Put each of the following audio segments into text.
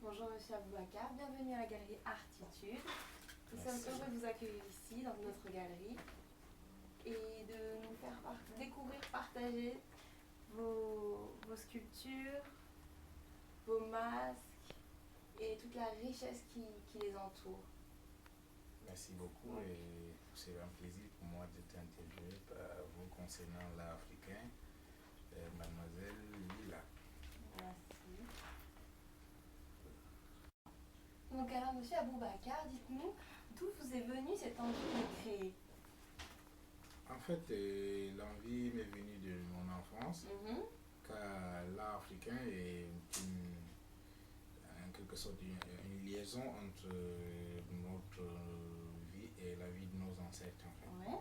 Bonjour Monsieur Aboubacar, bienvenue à la galerie Artitude. Nous sommes heureux de vous accueillir ici dans notre galerie et de nous faire découvrir, partager vos sculptures, vos masques et toute la richesse qui les entoure. Merci beaucoup et c'est un plaisir pour moi d'être interviewé par vous concernant l'art africain, mademoiselle Lila. Merci. Donc alors Monsieur Aboubacar, dites-nous d'où vous est venue cette envie de créer? En fait, l'envie m'est venue de mon enfance, car l'art africain est en quelque sorte une liaison entre notre vie et la vie de nos ancêtres. En fait. Ouais.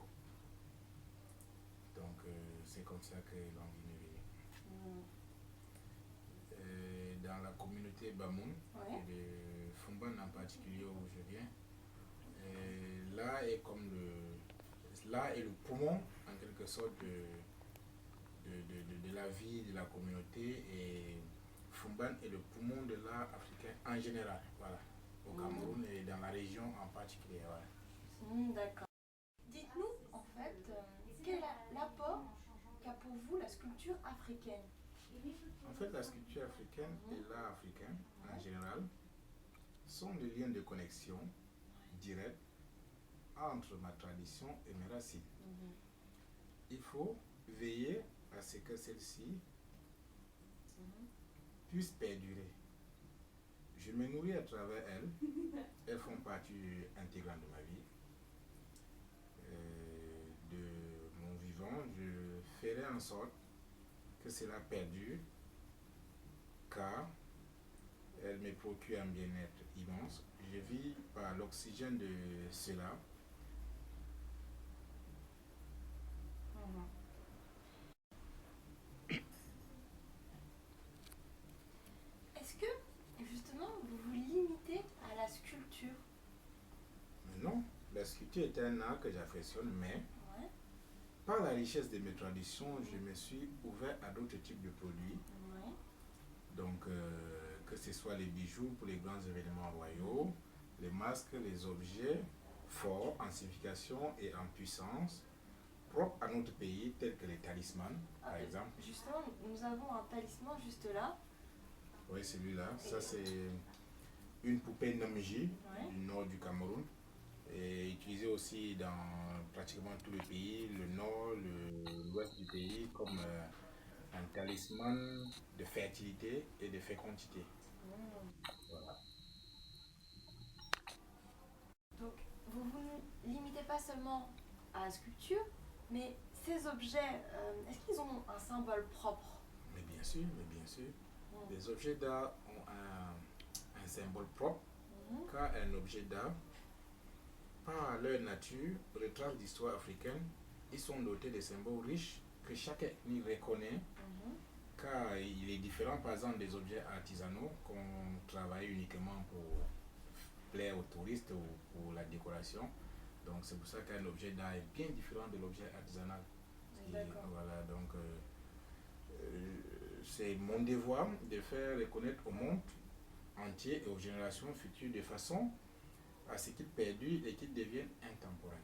Donc c'est comme ça que l'envie m'est venue. Dans la communauté Bamoun, et de Fumban en particulier où je viens, l'art est le poumon en quelque sorte de la vie de la communauté, et Fumban est le poumon de l'art africain en général, voilà, au Cameroun et dans la région en particulier. Voilà. D'accord. Dites-nous en fait, quel est l'apport qu'a pour vous la sculpture africaine? En fait, la sculpture africaine et l'art africain en général sont des liens de connexion direct entre ma tradition et mes racines. Il faut veiller à ce que celle-ci puisse perdurer. Je me nourris à travers elles. Elles font partie intégrante de ma vie. De mon vivant, je ferai en sorte que cela perdure, car elle me procure un bien-être immense. Je vis par l'oxygène de cela. Est-ce que justement vous vous limitez à la sculpture? Non, la sculpture est un art que j'affectionne, mais par la richesse de mes traditions, je me suis ouvert à d'autres types de produits. Donc, que ce soit les bijoux pour les grands événements royaux, les masques, les objets forts en signification et en puissance, propres à notre pays, tels que les talismans, par exemple. Justement, nous avons un talisman juste là. Oui, celui-là. Ça, c'est une poupée Namji du nord du Cameroun, et utilisée aussi dans pratiquement tout le pays, le nord, l'ouest du pays, comme un talisman de fertilité et de fécondité. Voilà. Donc, vous vous limitez pas seulement à la sculpture, mais ces objets, est-ce qu'ils ont un symbole propre? Mais bien sûr, mais bien sûr. Les objets d'art ont un symbole propre, car un objet d'art, par leur nature, retrace l'histoire africaine. Ils sont dotés de symboles riches que chaque ethnie reconnaît, car il est différent par exemple des objets artisanaux qu'on travaille uniquement pour plaire aux touristes ou pour la décoration. Donc c'est pour ça qu'un objet d'art est bien différent de l'objet artisanal. Voilà, donc c'est mon devoir de faire reconnaître au monde entier et aux générations futures de façon à ce qu'ils perdurent et qu'ils deviennent intemporels.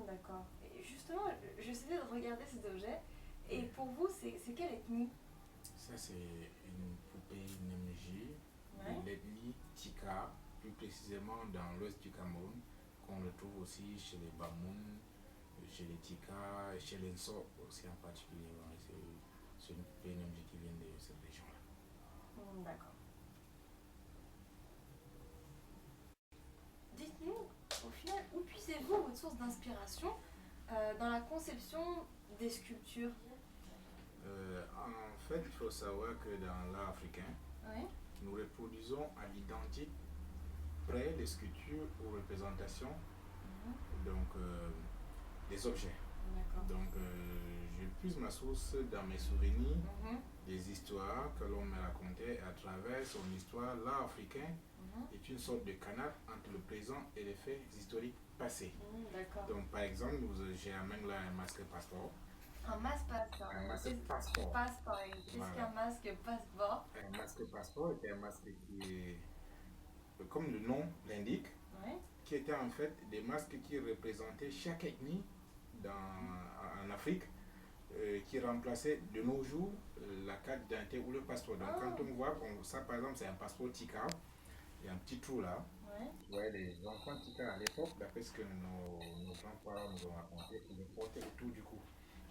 D'accord. Et justement, j'essayais de regarder ces objets, et pour vous, c'est quelle ethnie? Ça, c'est une poupée Nemji de l'ethnie Tika, plus précisément dans l'ouest du Cameroun, qu'on retrouve aussi chez les Bamoun, chez les Tika, chez les Nso aussi en particulier. C'est une poupée Nemji qui vient de cette région-là. D'accord. Dites-nous, au final, où puisez-vous votre source d'inspiration dans la conception des sculptures? En fait, il faut savoir que dans l'art africain, Oui. Nous reproduisons à l'identique près les sculptures ou représentations donc, des objets. Donc je puise ma source dans mes souvenirs, des histoires que l'on me racontait à travers son histoire. L'art africain est une sorte de canal entre le présent et les faits historiques passés. Donc par exemple, j'ai amène là un masque passeport. Un masque passeport. Un masque passeport. Passeport. Qu'est-ce qu'un masque passeport? Un masque passeport était un masque qui est, comme le nom l'indique, qui étaient en fait des masques qui représentaient chaque ethnie en Afrique, qui remplaçaient de nos jours la carte d'identité ou le passeport. Donc quand on voit, ça par exemple c'est un passeport Tika, il y a un petit trou là. Ouais, les enfants Tika à l'époque, d'après ce que nos grands-parents nous ont raconté, ils le portaient autour du cou.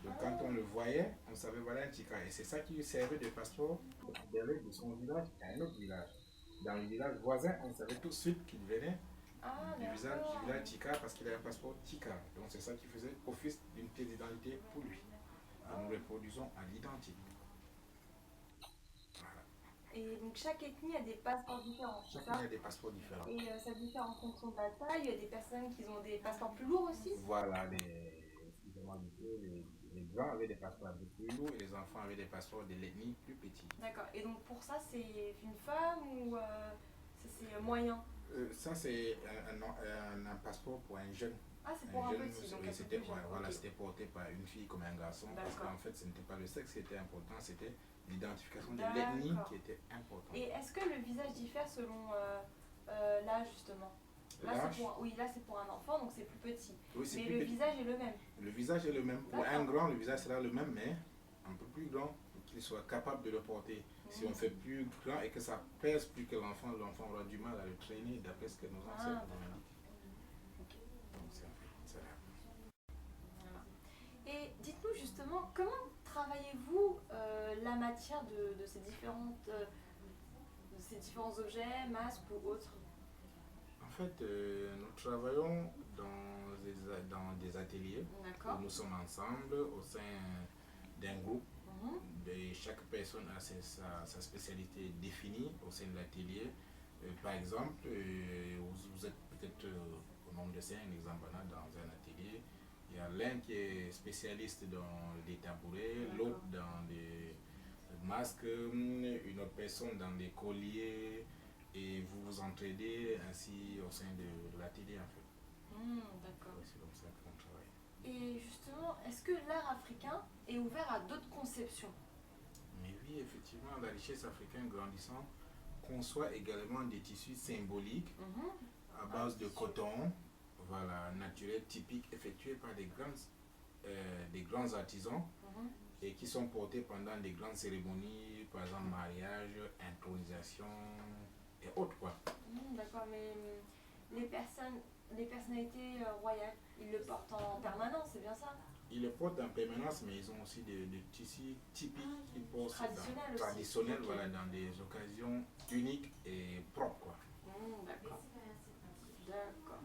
Donc quand on le voyait, on savait voilà un Tika. Et c'est ça qui servait de passeport d'aller de son village à un autre village. Dans le village voisin, on savait tout de suite qu'il venait du village Tika parce qu'il avait un passeport Tika. Donc c'est ça qui faisait office d'une pièce d'identité pour lui. Et nous reproduisons à l'identique. Voilà. Et donc chaque ethnie a des passeports différents. Chaque ethnie a des passeports différents. Et ça diffère en fonction de la taille. Il y a des personnes qui ont des passeports plus lourds aussi. Voilà, les grands avaient des passeports un peu plus lourds et les enfants avaient des passeports de l'ethnie plus petits. D'accord. Et donc pour ça, c'est une femme ou c'est moyen? Ça, c'est un passeport pour un jeune. Ah, c'est pour un petit. Donc c'était voilà, c'était porté par une fille comme un garçon. Parce qu'en fait, ce n'était pas le sexe qui était important, c'était l'identification de l'ethnie qui était importante. Et est-ce que le visage diffère selon l'âge, justement? Là, c'est pour un enfant, donc c'est plus petit. Oui, mais le visage est le même. Le visage est le même. Pour un grand, le visage sera le même, mais un peu plus grand, pour qu'il soit capable de le porter. Si on fait plus grand et que ça pèse plus que l'enfant aura du mal à le traîner, d'après ce que nos ancêtres nous indiquent. Donc c'est un peu ça. Voilà. Et dites-nous justement, comment travaillez-vous la matière de ces différents objets, masques ou autres? En fait, nous travaillons dans des ateliers où nous sommes ensemble au sein d'un groupe. Et chaque personne a sa spécialité définie au sein de l'atelier. Par exemple, vous êtes peut-être au nombre de 5, un exemple banal dans un atelier. Il y a l'un qui est spécialiste dans des tabourets, l'autre dans des masques, une autre personne dans des colliers. Et vous vous entraidez ainsi au sein de l'atelier en fait. D'accord. C'est comme ça qu'on travaille. Et justement, est-ce que l'art africain est ouvert à d'autres conceptions? Mais oui, effectivement, la richesse africaine grandissant conçoit également des tissus symboliques à base de coton, voilà, naturel, typique, effectués par des grands artisans et qui sont portés pendant des grandes cérémonies, par exemple mariage, intronisation et autres quoi. D'accord, mais les personnalités royales, ils le portent en permanence, c'est bien ça? Ils le portent en permanence, mais ils ont aussi des tissus typiques qu'ils portent traditionnels, voilà, dans des occasions uniques et propres quoi. D'accord. D'accord.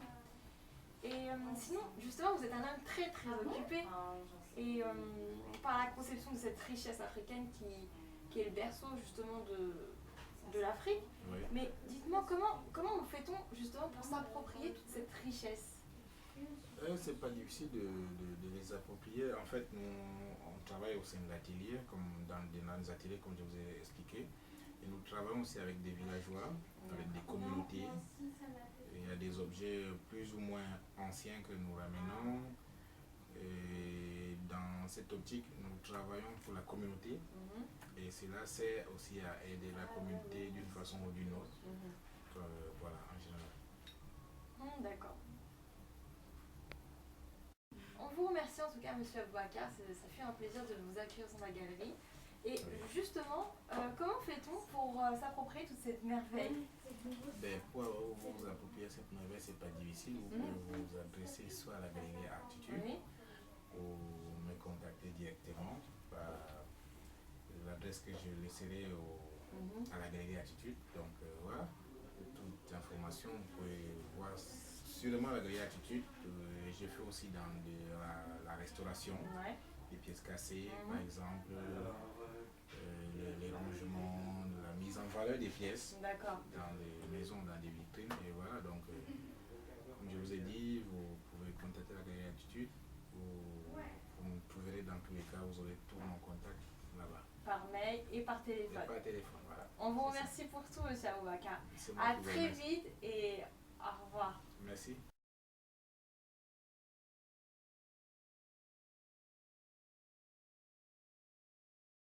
Et sinon, justement, vous êtes un homme très très occupé et par la conception de cette richesse africaine qui est le berceau justement de l'Afrique. Oui. Mais dites-moi, comment fait-on justement pour s'approprier toute cette richesse? C'est pas difficile de les approprier. En fait, nous, on travaille au sein de l'atelier, comme dans les ateliers, comme je vous ai expliqué. Et nous travaillons aussi avec des villageois, avec des communautés. Il y a des objets plus ou moins anciens que nous ramenons. Et dans cette optique, nous travaillons pour la communauté. Et cela sert aussi à aider la communauté d'une façon ou d'une autre. Voilà, en général. D'accord. On vous remercie en tout cas, Monsieur Aboubacar. Ça fait un plaisir de vous accueillir dans la galerie. Et justement, comment fait-on pour s'approprier toute cette merveille? Pour vous approprier cette merveille, c'est pas difficile. Vous pouvez vous adresser soit à la galerie Artitude ou me contacter directement par l'adresse que je laisserai à la galerie Attitude. Donc voilà, toute information, vous pouvez voir sûrement la galerie Attitude. J'ai fait aussi dans la restauration, des pièces cassées par exemple, les rangements, de la mise en valeur des pièces D'accord. dans les maisons, dans des vitrines. Et voilà, donc, comme je vous ai dit, vous pouvez contacter la galerie Attitude. Vous me trouverez dans tous les cas, vous aurez tous mon contact là-bas. Par mail et par téléphone. Et par téléphone, voilà. On vous remercie pour tout, monsieur Aboubakar. C'est moi À qui vous très remercie. vite et